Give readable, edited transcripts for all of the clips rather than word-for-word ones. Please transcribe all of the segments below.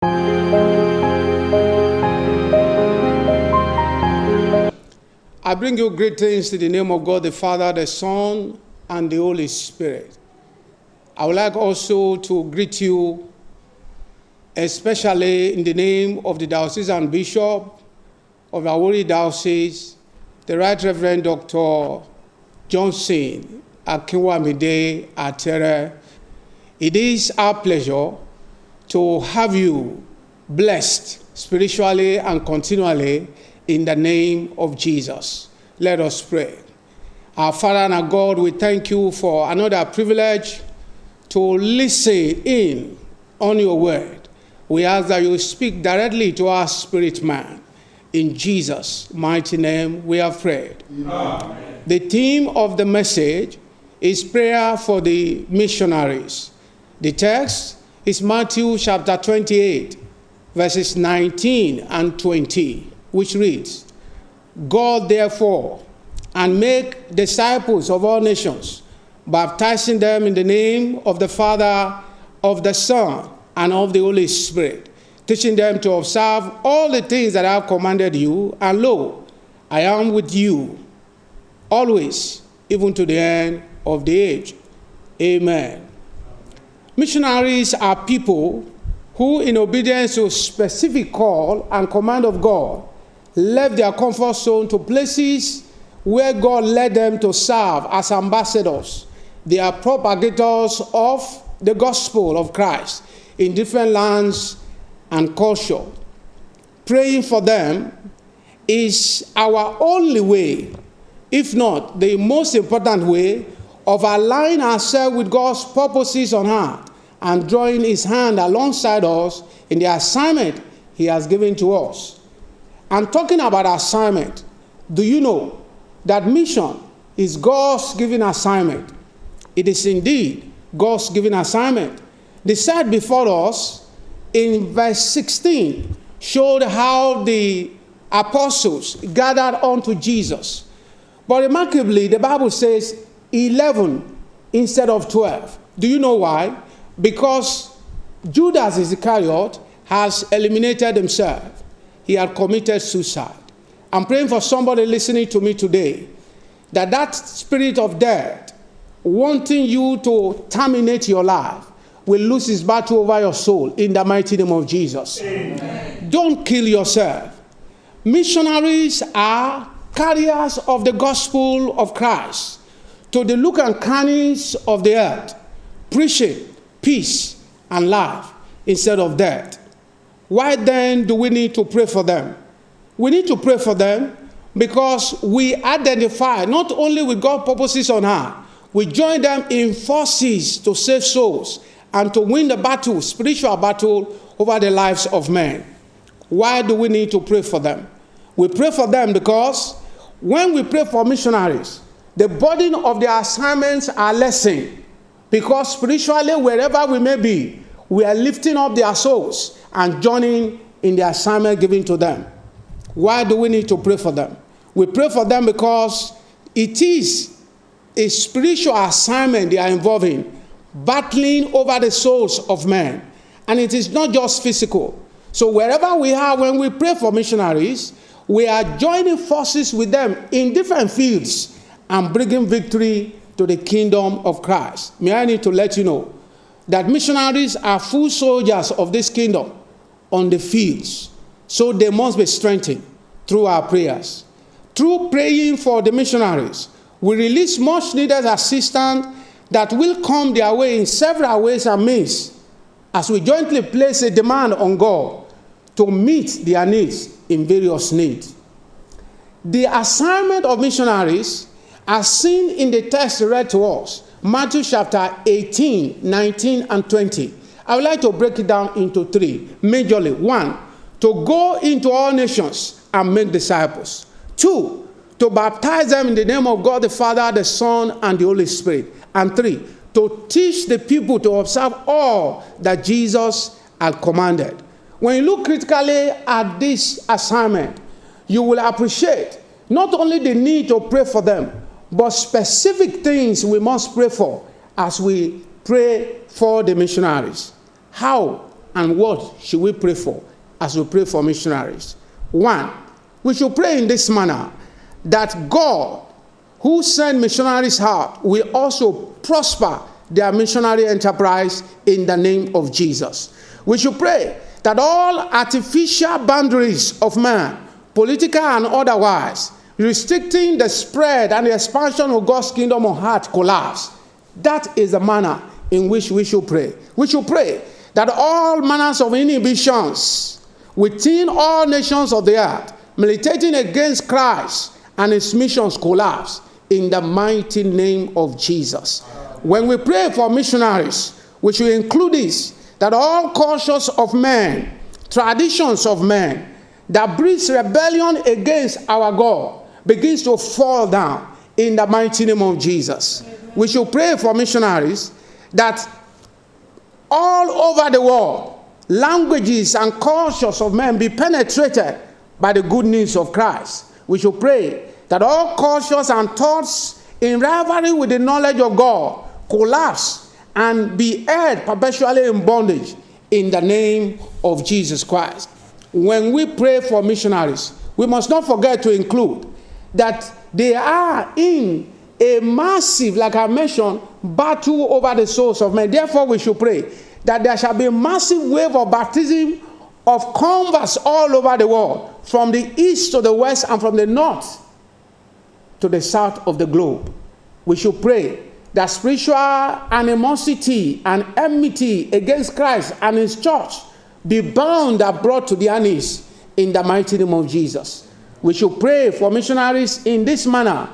I bring you greetings in the name of God the Father, the Son, and the Holy Spirit. I would like also to greet you, especially in the name of the Diocesan Bishop of Awori Diocese, the Right Reverend Dr. Johnson Akinwamide Atere. It is our pleasure to have you blessed spiritually and continually in the name of Jesus. Let us pray. Our Father and our God, we thank you for another privilege to listen in on your word. We ask that you speak directly to our spirit man. In Jesus' mighty name we have prayed. Amen. The theme of the message is prayer for the missionaries. The text is Matthew chapter 28, verses 19 and 20, which reads, "Go therefore and make disciples of all nations, baptizing them in the name of the Father, of the Son, and of the Holy Spirit, teaching them to observe all the things that I have commanded you, and lo, I am with you always, even to the end of the age." Amen. Missionaries are people who, in obedience to specific call and command of God, left their comfort zone to places where God led them to serve as ambassadors. They are propagators of the gospel of Christ in different lands and culture. Praying for them is our only way, if not the most important way, of aligning ourselves with God's purposes on earth and drawing his hand alongside us in the assignment he has given to us. And talking about assignment, do you know that mission is God's given assignment? It is indeed God's given assignment. The slide before us in verse 16 showed how the apostles gathered unto Jesus. But remarkably, the Bible says 11 instead of 12. Do you know why? Because Judas Iscariot has eliminated himself. He had committed suicide. I'm praying for somebody listening to me today that spirit of death wanting you to terminate your life will lose his battle over your soul in the mighty name of Jesus. Amen. Don't kill yourself. Missionaries are carriers of the gospel of Christ to the nook and crannies of the earth, preaching peace and life instead of death. Why then do we need to pray for them? We need to pray for them because we identify not only with God's purposes on earth, we join them in forces to save souls and to win the battle, spiritual battle over the lives of men. Why do we need to pray for them? We pray for them because when we pray for missionaries, the burden of their assignments are lessened, because spiritually, wherever we may be, we are lifting up their souls and joining in the assignment given to them. Why do we need to pray for them? We pray for them because it is a spiritual assignment they are involved in, battling over the souls of men. And it is not just physical. So wherever we are, when we pray for missionaries, we are joining forces with them in different fields and bringing victory to the kingdom of Christ. May I need to let you know that missionaries are full soldiers of this kingdom on the fields. So they must be strengthened through our prayers. Through praying for the missionaries, we release much needed assistance that will come their way in several ways and means as we jointly place a demand on God to meet their needs in various needs. The assignment of missionaries as seen in the text read to us, Matthew chapter 18, 19, and 20. I would like to break it down into three, majorly. 1, to go into all nations and make disciples. 2, to baptize them in the name of God the Father, the Son, and the Holy Spirit. And 3, to teach the people to observe all that Jesus had commanded. When you look critically at this assignment, you will appreciate not only the need to pray for them, but specific things we must pray for as we pray for the missionaries. How And what should we pray for as we pray for missionaries? 1, we should pray in this manner, that God, who sent missionaries out, will also prosper their missionary enterprise in the name of Jesus. We should pray that all artificial boundaries of man, political and otherwise, restricting the spread and the expansion of God's kingdom on earth collapse. That is the manner in which we should pray. We should pray that all manners of inhibitions within all nations of the earth militating against Christ and his missions collapse in the mighty name of Jesus. When we pray for missionaries, we should include this, that all cultures of men, traditions of men, that breeds rebellion against our God begins to fall down in the mighty name of Jesus. We should pray for missionaries that all over the world, languages and cultures of men be penetrated by the good news of Christ. We should pray that all cultures and thoughts in rivalry with the knowledge of God collapse and be held perpetually in bondage in the name of Jesus Christ. When we pray for missionaries, we must not forget to include that they are in a massive, like I mentioned, battle over the souls of men. Therefore, we should pray that there shall be a massive wave of baptism of converts all over the world, from the east to the west and from the north to the south of the globe. We should pray that spiritual animosity and enmity against Christ and his church be bound and brought to their knees in the mighty name of Jesus. We should pray for missionaries in this manner,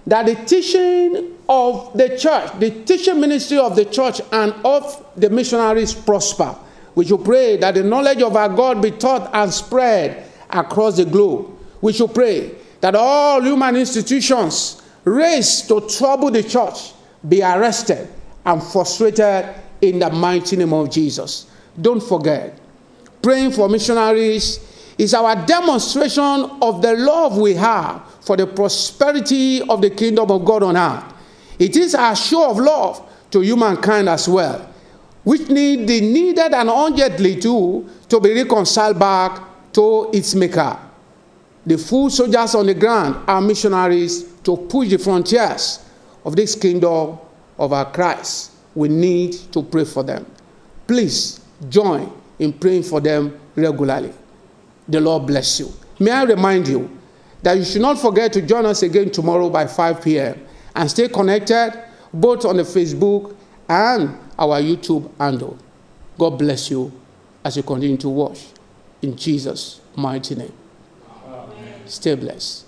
that the teaching of the church, the teaching ministry of the church and of the missionaries prosper. We should pray that the knowledge of our God be taught and spread across the globe. We should pray that all human institutions raised to trouble the church be arrested and frustrated in the mighty name of Jesus. Don't forget, praying for missionaries is our demonstration of the love we have for the prosperity of the kingdom of God on earth. It is our show of love to humankind as well, which need the needed and urgently to be reconciled back to its maker. The full soldiers on the ground are missionaries to push the frontiers of this kingdom of our Christ. We need to pray for them. Please join in praying for them regularly. The Lord bless you. May I remind you that you should not forget to join us again tomorrow by 5 p.m. and stay connected both on the Facebook and our YouTube handle. God bless you as you continue to watch. In Jesus' mighty name. Amen. Stay blessed.